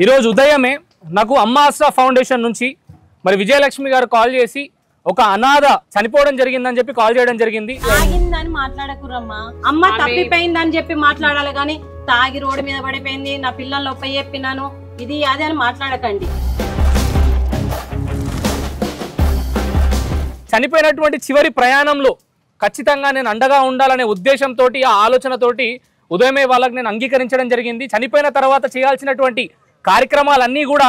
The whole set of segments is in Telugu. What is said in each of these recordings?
ఈరోజు ఉదయమే నాకు అమ్మ ఆసరా ఫౌండేషన్ నుంచి మరి విజయలక్ష్మి గారు కాల్ చేసి ఒక అనాథ చనిపోవడం జరిగిందని చెప్పి కాల్ చేయడం జరిగింది. తాగిందని మాట్లాడకురమ్మా, అమ్మ తప్పిపోయిందని చెప్పి మాట్లాడాలి కానీ తాగి రోడ్డు మీద పడిపోయింది, నా పిల్లలు ఒప్ప చెప్పినాను ఇది అదే అని మాట్లాడకండి. చనిపోయినటువంటి చివరి ప్రయాణంలో ఖచ్చితంగా నేను అండగా ఉండాలనే ఉద్దేశంతో ఆ ఆలోచనతోటి ఉదయమే వాళ్ళకి నేను అంగీకరించడం జరిగింది. చనిపోయిన తర్వాత చేయాల్సినటువంటి కార్యక్రమాలన్నీ కూడా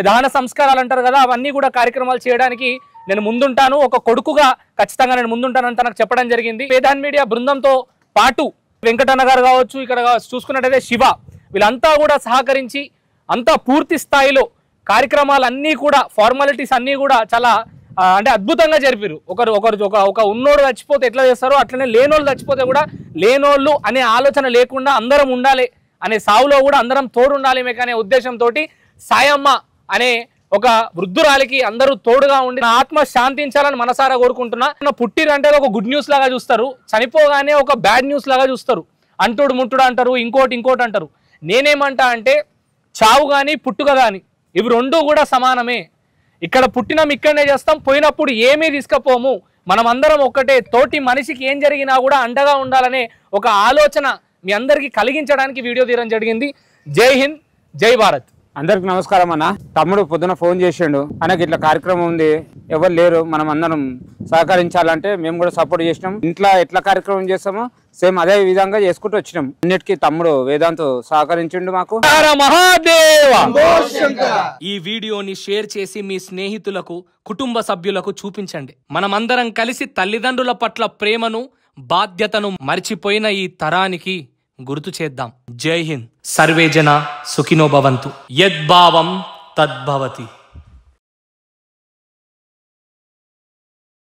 దహన సంస్కారాలు అంటారు కదా, అవన్నీ కూడా కార్యక్రమాలు చేయడానికి నేను ముందుంటాను, ఒక కొడుకుగా ఖచ్చితంగా నేను ముందుంటానంత నాకు చెప్పడం జరిగింది. వేదాన్ మీడియా బృందంతో పాటు వెంకటన్న గారు కావచ్చు, ఇక్కడ చూసుకున్నట్టయితే శివ, వీళ్ళంతా కూడా సహకరించి అంతా పూర్తి స్థాయిలో కార్యక్రమాలన్నీ కూడా ఫార్మాలిటీస్ అన్నీ కూడా చాలా అంటే అద్భుతంగా జరిపారు. ఒక ఉన్నోడు చచ్చిపోతే ఎట్లా చేస్తారో అట్లనే లేనోళ్ళు చచ్చిపోతే కూడా లేనోళ్ళు అనే ఆలోచన లేకుండా అందరం ఉండాలి అనే సావులో కూడా అందరం తోడు ఉండాలి అనే ఉద్దేశంతో సాయమ్మ అనే ఒక వృద్ధురాలికి అందరూ తోడుగా ఉండి నా ఆత్మ శాంతించాలని మనసారా కోరుకుంటున్నా. పుట్టిరంటే ఒక గుడ్ న్యూస్ లాగా చూస్తారు, చనిపోగానే ఒక బ్యాడ్ న్యూస్ లాగా చూస్తారు. అంటుడు ముట్టుడు అంటారు, ఇంకోటి అంటారు. నేనేమంటా అంటే చావు కానీ పుట్టుక కానీ ఇవి రెండూ కూడా సమానమే. ఇక్కడ పుట్టినాం ఇక్కడనే చేస్తాం, పోయినప్పుడు ఏమీ తీసుకపోము, మనం అందరం ఒక్కటే. తోటి మనిషికి ఏం జరిగినా కూడా అండగా ఉండాలనే ఒక ఆలోచన మీ అందరికీ కలిగించడానికి వీడియో తీయడం జరిగింది. జై హింద్, జై భారత్. అందరికి నమస్కారం అన్న. తమ్ముడు పొద్దున ఫోన్ చేసిండు, ఆయనకి ఇట్లా కార్యక్రమం ఉంది, ఎవరు లేరు, మనం అందరం సహకరించాలంటే మేము కూడా సపోర్ట్ చేసినాం. ఇంట్లో ఎట్లా కార్యక్రమం చేస్తామో సేమ్ అదే విధంగా చేసుకుంటూ వచ్చినాం. అన్నిటికీ తమ్ముడు వేదాంత్ సహకరించిండు మాకు. ఈ వీడియోని షేర్ చేసి మీ స్నేహితులకు, కుటుంబ సభ్యులకు చూపించండి. మనమందరం కలిసి తల్లిదండ్రుల పట్ల ప్రేమను, బాధ్యతను మర్చిపోయిన ఈ తరానికి గుర్తు చేద్దాం. జై హింద్. సర్వే జన సుఖినో భవంతు. యద్భావం తద్భవతి.